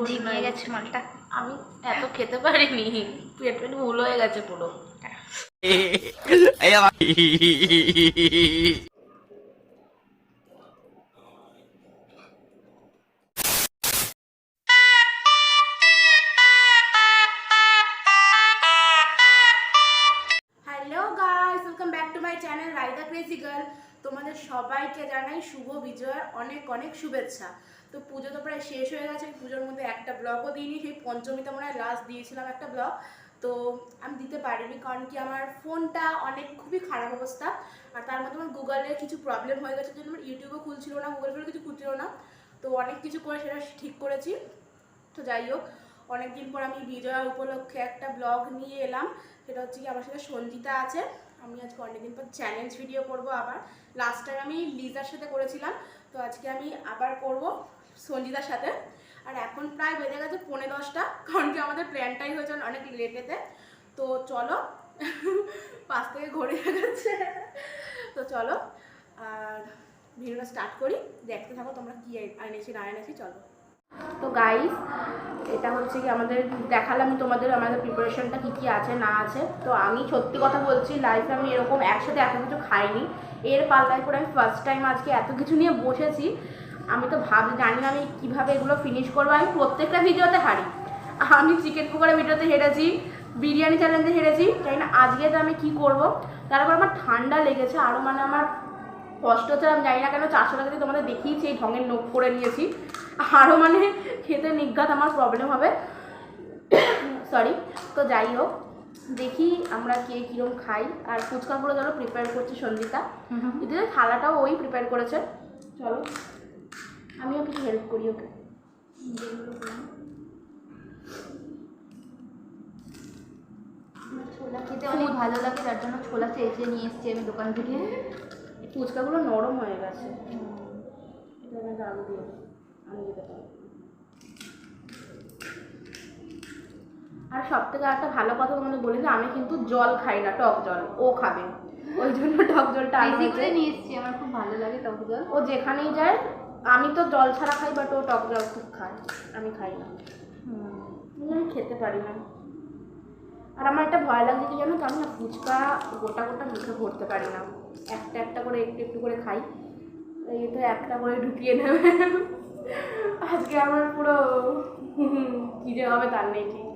ঝিমিয়ে গেছে মালটা। আমি এত খেতে পারিনি, পেট ভুল হয়ে গেছে পুরো। Hello guys, welcome back to my channel Raida crazy girl. তোমাদের সবাইকে জানাই শুভ বিজয়ের অনেক অনেক শুভেচ্ছা। তো পুজো তো প্রায় শেষ হয়ে গেছে, পুজোর মধ্যে একটা ব্লগও দিইনি, সেই পঞ্চমীতে মনে হয় লাস্ট দিয়েছিলাম একটা ব্লগ। তো আমি দিতে পারিনি কারণ কি আমার ফোনটা খুবই খারাপ অবস্থা, আর তার মধ্যে আমার গুগলের কিছু প্রবলেম হয়ে গেছে, জন্য আমার ইউটিউবও খুলছিল না, গুগল পেও কিছু খুলছিল না। তো অনেক কিছু করে সেটা ঠিক করেছি। তো যাই হোক, অনেকদিন পর আমি বিজয়া উপলক্ষে একটা ব্লগ নিয়ে এলাম। সেটা হচ্ছে কি আমার সাথে সঞ্জিতা আছে। আমি আজকে অনেকদিন পর চ্যালেঞ্জ ভিডিও করব আবার। লাস্ট টাইম আমি লিজার সাথে করেছিলাম, তো আজকে আমি আবার করব সঞ্জিতার সাথে। আর এখন প্রায় বেজে গেছে 10:45, কারণ কি আমাদের প্ল্যানটাই হয়েছে অনেক লেটেতে। তো চলো, 5 থেকে ঘড়ি গেছে। তো চলো আর ভিডিওটা স্টার্ট করি, দেখতে থাকো তোমরা কি এনেছি না এনেছি। চলো। তো গাইস, এটা হচ্ছে কি আমাদের দেখালাম তোমাদের আমাদের প্রিপারেশনটা কী কী আছে না আছে। তো আমি সত্যি কথা বলছি, লাইফে আমি এরকম একসাথে এত কিছু খাইনি। এর পাল্লায় করে আমি ফার্স্ট টাইম আজকে এত কিছু নিয়ে বসেছি। আমি তো জানি না আমি কীভাবে এগুলো ফিনিশ করবো। আমি প্রত্যেকটা ভিডিওতে হারি। আমি চিকেন পকোড়া ভিডিওতে হেরেছি, বিরিয়ানি চ্যালেঞ্জে হেরেছি, তাই না আজকে তো আমি কী করবো। তারপর আমার ঠান্ডা লেগেছে আরও, মানে আমার কষ্ট হচ্ছে। আমি জানি না কেন 400 টাকা দিয়ে তোমাদের দেখিয়েছি এই ঢঙের নোখ করে নিয়েছি, আরও মানে খেতে নিঘাত আমার প্রবলেম হবে, সরি। তো যাই হোক, দেখি আমরা কে কীরকম খাই। আর ফুচকাগুলো ধরো প্রিপেয়ার করছে সঞ্জিতা, যদি থালাটাও ওই প্রিপেয়ার করেছে। চলো আমিও কিছু হেল্প করি ওকে। ছোলা খেতে অনেক ভালো লাগে, তার জন্য ছোলা চেঁচে নিয়ে এসেছি আমি দোকান থেকে। ফুচকাগুলো নরম হয়ে গেছে, এটা আমি আলু দিয়ে আমি দিতে পারি। আর সব থেকে একটা ভালো কথা তোমাদের বলি যে আমি কিন্তু জল খাই না, টক জল ও খাবে, ওই জন্য টক জলটা বেশি করে নিয়ে এসেছি, আমার খুব ভালো লাগে টক জল। ও যেখানেই যায়, আমি তো জল ছাড়া খাই, বাট ও টক জল খুব খায়, আমি খাই না। আমি খেতে পারি না। আর আমার একটা ভয় লাগছে কি জানো তো, আমি না ফুচকা গোটা গোটা মুখে ভরতে পারি না, একটা একটা করে একটু একটু করে খাই। এই তো একটা করে ঢুকিয়ে নেবে। আজকে আমার পুরো কী যে হবে তার নেই ঠিক।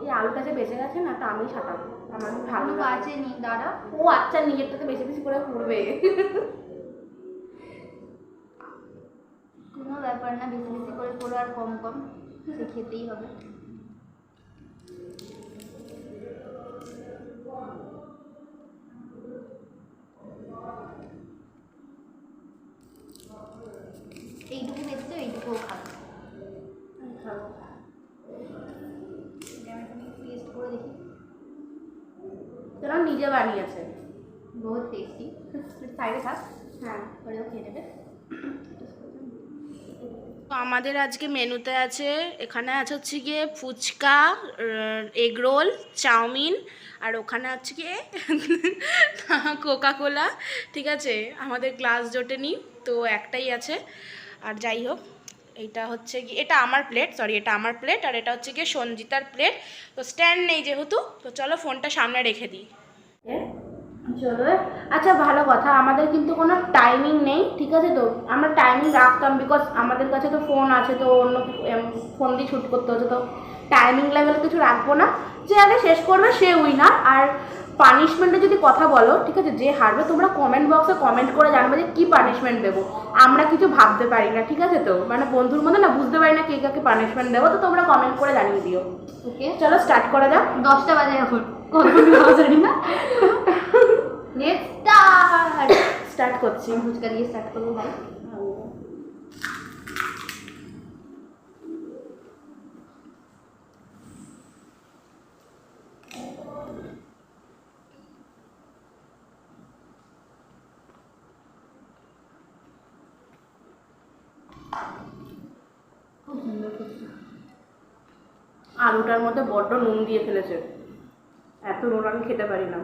এই আলুটা যে বেঁচে গেছে না, তা আমি ছাটাবো, আমার ভালো আছে নি দাদা। ও আচ্ছা, নিজেরটাতে বেশি বেশি করে করবে। কোনো ব্যাপার না, বেশি বেশি করে করো আর কম কম, সে খেতেই হবে। এইটুকু বেঁচেছে, এইটুকুও খাবে। খাবো। আমি টেস্ট করে দেখি। তোরা নিজে বানিয়েছে, বহুত টেস্টি। সাইডে থাক, হ্যাঁ পরেও খেয়ে নেবে। তো আমাদের আজকে মেনুতে আছে, এখানে আছে হচ্ছে গিয়ে ফুচকা, এগ রোল, চাউমিন, আর ওখানে আছে গিয়ে কোকা কোলা। ঠিক আছে, আমাদের গ্লাস জোটেনি, তো একটাই আছে। আর যাই হোক, এইটা হচ্ছে গিয়ে, এটা আমার প্লেট, সরি এটা আমার প্লেট, আর এটা হচ্ছে গিয়ে সঞ্জিতার প্লেট। তো স্ট্যান্ড নেই যেহেতু, তো চলো ফোনটা সামনে রেখে দিই। চলো, আচ্ছা ভালো কথা, আমাদের কিন্তু কোনো টাইমিং নেই, ঠিক আছে। তো আমরা টাইমিং রাখতাম, বিকজ আমাদের কাছে তো ফোন আছে, তো অন্য ফোন দিয়ে শ্যুট করতে হচ্ছে, তো টাইমিং লেভেল কিছু রাখবো না। যে আগে শেষ করবে সে উইনার। আর পানিশমেন্টে যদি কথা বলো, ঠিক আছে, যে হারবে তোমরা কমেন্ট বক্সে কমেন্ট করে জানবে যে কী পানিশমেন্ট দেবো। আমরা কিছু ভাবতে পারি না, ঠিক আছে, তো মানে বন্ধুর মধ্যে না বুঝতে পারি না কে কাকে পানিশমেন্ট দেবো, তো তোমরা কমেন্ট করে জানিয়ে দিও। ওকে, চলো স্টার্ট করা যাক। 10টা বাজে এখন, জানি না। নেক্সট স্টার্ট করছি। ফুচকা দিয়ে স্টার্ট করবো ভাই। আলুটার মধ্যে বড্ড নুন দিয়ে ফেলেছে, এত নুন আমি খেতে পারি না।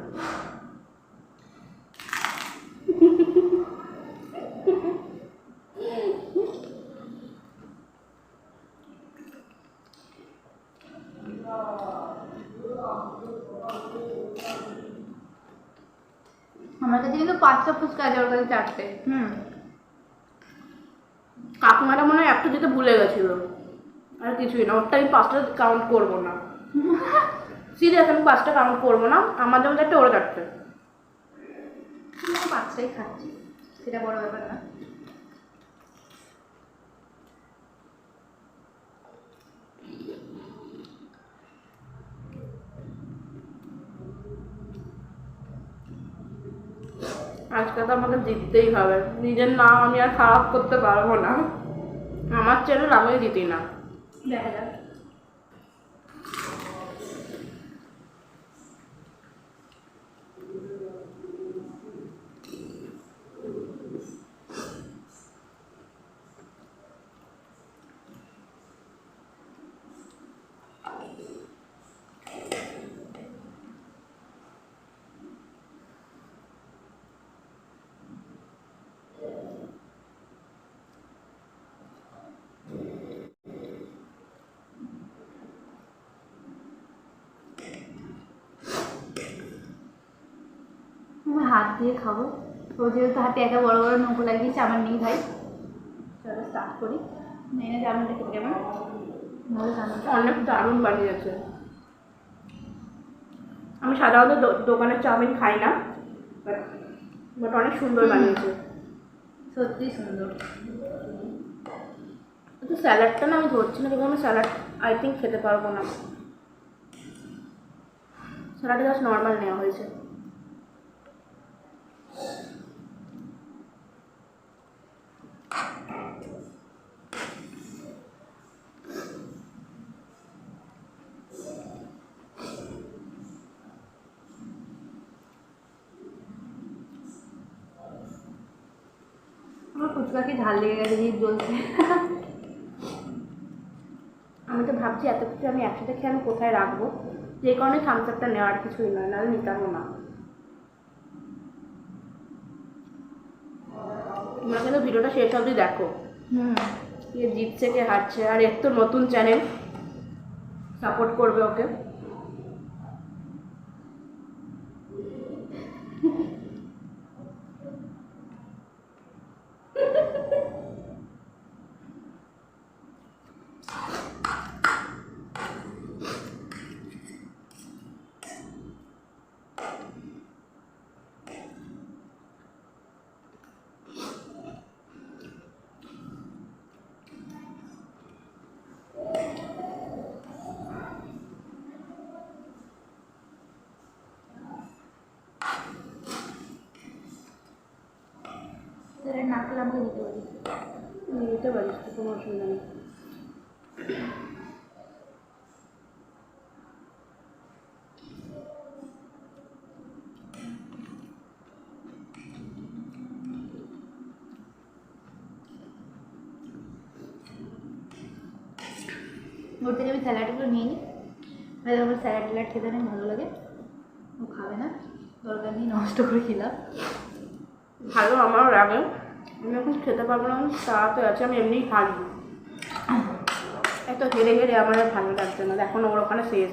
কাছে কিন্তু 5টা ফুচকা আছে, ওর কাছে 4টে। কাকিমাটা মনে হয় একটা যেতে ভুলে গেছিল, আর কিছুই না। ওরটা আমি 5টা কাউন্ট করবো না, সিরিয়াস, আমি 5টা কাউন্ট করবো না। আমার যেমন 4টে, ওরা 4টে। 5টাই খাচ্ছি, সেটা বড় ব্যাপার না। আজকে তো আমাকে জিততেই হবে, নিজের নাম আমি আর খারাপ করতে পারবো না। আমার চ্যানেল আমি জিতি না। দেখা যাক। আমি হাত দিয়ে খাবো, ও যেহেতু হাতে এত বড় বড় নৌকো লাগিয়েছে, আমার নেই ভাই। চলো স্টার্ট করি। নেই না চাউমিনটা খেতে কেমন, ভালো চাউমিনটা। অনেক দারুণ বানিয়েছে। আমি সাধারণত দোকানের চাউমিন খাই না, বাট অনেক সুন্দর বানিয়েছে। সত্যি সুন্দর। কিন্তু স্যালাডটা না আমি ধরছি না, কিন্তু আমি স্যালাড আই থিঙ্ক খেতে পারবো না। স্যালাডে জাস্ট নর্মাল নেওয়া হয়েছে। আমার ফুচকা কি ঝাল লেগে গেছে, জিভ জ্বলছে। আমি তো ভাবছি এত কিছু আমি একসাথে খেয়ে আমি কোথায় রাখবো, যে কারণে থামস আপটা নেওয়ার কিছুই নয়, নাহলে নিতামও না। তোমরা কিন্তু ভিডিওটা শেষ অবধি দেখো, কে জিতছে কে হারছে। আর এর তো নতুন চ্যানেল, সাপোর্ট করবে ওকে। স্যালাড না খেলে আমাকে দিতে পারি। নিতে পারিস তো, কোনো অসুবিধা নেই। ওর থেকে আমি স্যালাডগুলো নিয়ে নিই, ভাই আমার স্যালাড ট্যালাড খেতে অনেক ভালো লাগে। ও খাবে না, দরকার নেই নষ্ট করে খেলাম। ভালো আমারও লাগে, আমি এখন খেতে পারবো না, তাড়াতে আছে। আমি এমনিই হারি, এত হেরে হেরে আমার আর ভালো লাগছে না। এখন ওর ওখানে শেষ।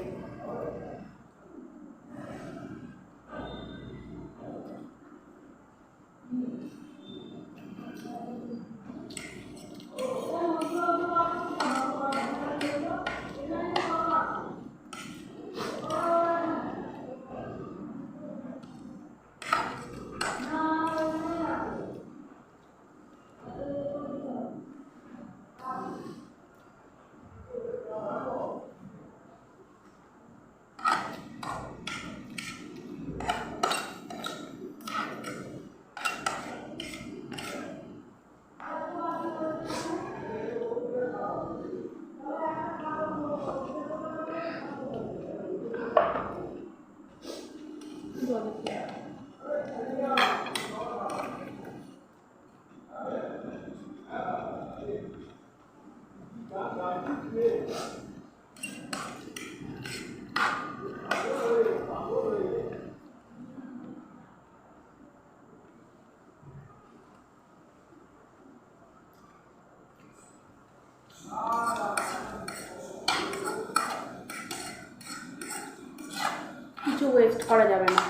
কিছু ওয়েস্ট করা যাবে না।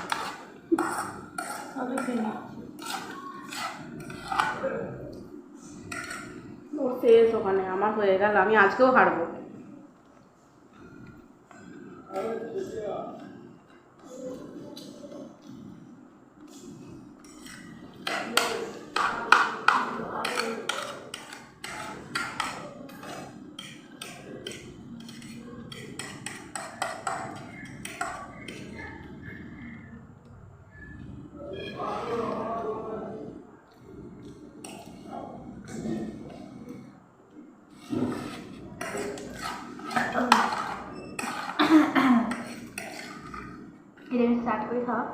হবে খেয়ে নিচ্ছি। ওর শেষ ওখানে, আমার হয়ে গেল, আমি আজকেও হারবো। এটা আমি স্টার্ট করে খাওয়া।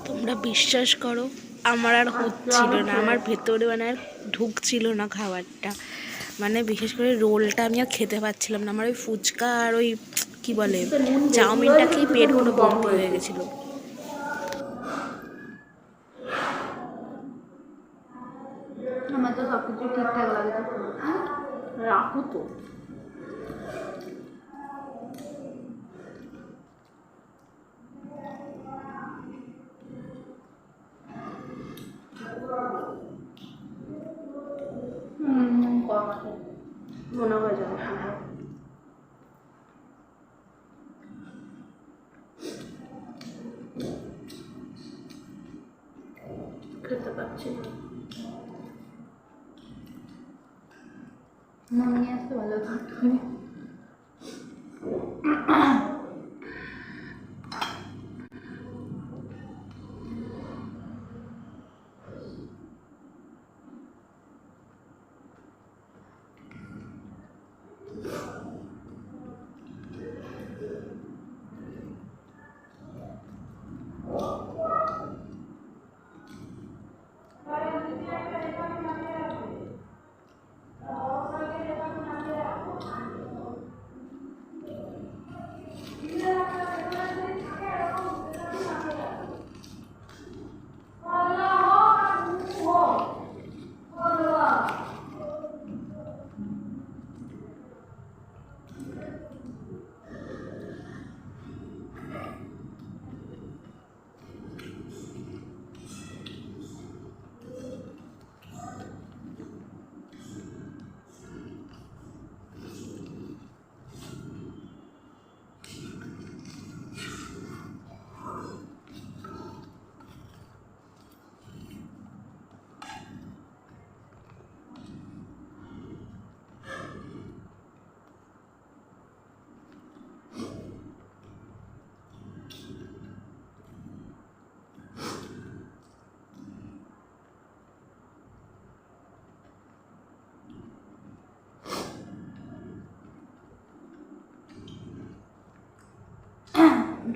তোমরা বিশ্বাস করো, আমার আর হচ্ছিল না, আমার ভেতরে মানে আর ঢুকছিল না খাবারটা। মানে বিশেষ করে রোলটা আমি আর খেতে পারছিলাম না। আমার ওই ফুচকা আর ওই কি বলে চাউমিনটা খেয়ে পেট পুরো বন্ধ হয়ে গেছিলো। আমার তো সব কিছু ঠিকঠাক লাগে। রাখো তো। কম আছে মনে হয়ে যাবে। খেতে পাচ্ছি না। নুন নিয়ে আসতে ভালো হতো।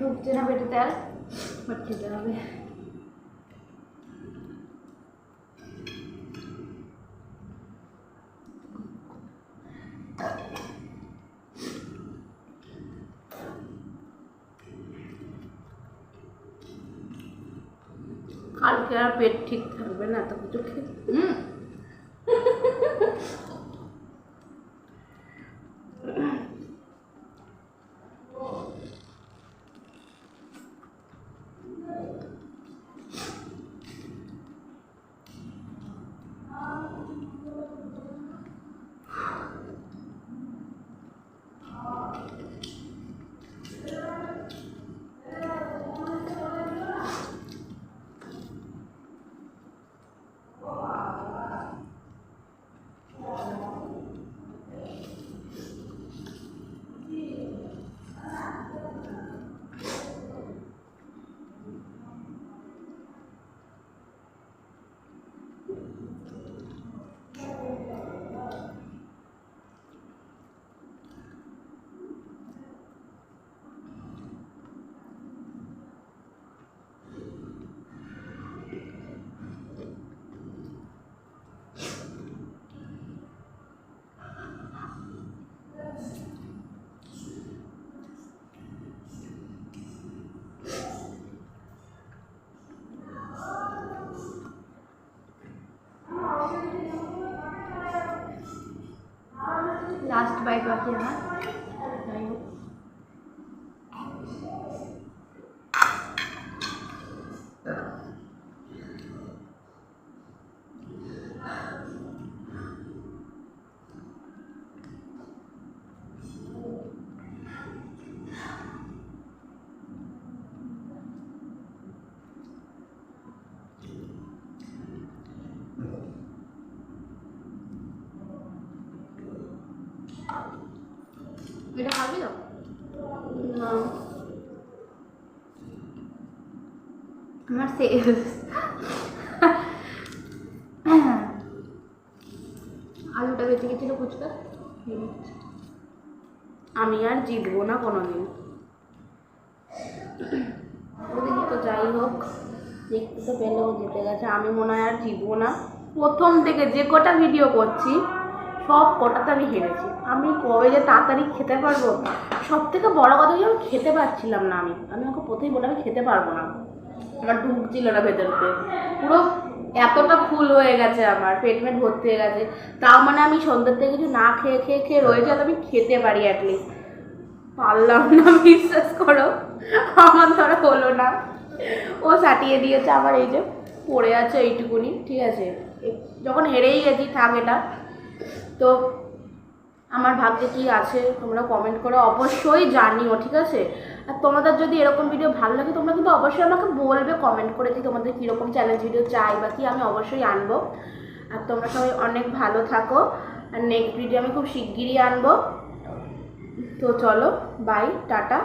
ঢুকছে না পেটেতে আর, বাট খেতে হবে। কালকে আর পেট ঠিক থাকবে না এত কিছু খেয়ে। বাকি আমার। যাই হোক, এটা খাবি তো? না আমার শেষ। আলুটা বেঁচে গেছিল ফুচকা, আমি আর জিতবো না কোনোদিন। ওদিকে তো যাই হোক, দেখতে তো পেলেও জিতে গেছে, আমি মনে হয় আর জিতবো না। প্রথম থেকে যে কটা ভিডিও করছি সব কটাতে আমি হেরেছি। আমি কবে যে তাড়াতাড়ি খেতে পারবো, সব থেকে বড় কথা কি আমি খেতে পারছিলাম না। আমি ওকে প্রথমেই বলে আমি খেতে পারবো না, আমার ঢুকছিল না ভেতরতে, পুরো এতটা ফুল হয়ে গেছে, আমার পেট ভর্তি হয়ে গেছে। তাও মানে আমি সন্ধ্যার থেকে কিছু না খেয়ে খেয়ে খেয়ে রয়েছে, যাতে আমি খেতে পারি অ্যাটলিস্ট। পারলাম না, বিশ্বাস করো, আমার ধরা হলো না। ও সাটিয়ে দিয়েছে আমার, এই যে পড়ে আছে এইটুকুনি, ঠিক আছে। যখন হেরেই গেছি থাক এটা। তো আমার ভাগ্যে কি আছে তোমরা কমেন্ট করে অবশ্যই জানিও, ঠিক আছে। আর তোমাদের যদি এরকম ভিডিও ভালো লাগে তোমরা কিন্তু অবশ্যই আমাকে বলবে কমেন্ট করে যে তোমাদের কীরকম চ্যালেঞ্জ ভিডিও চাই বা কি, আমি অবশ্যই আনবো। আর তোমরা সবাই অনেক ভালো থাকো, আর নেক্সট ভিডিও আমি খুব শিগগিরই আনবো। তো চলো, বাই, টাটা।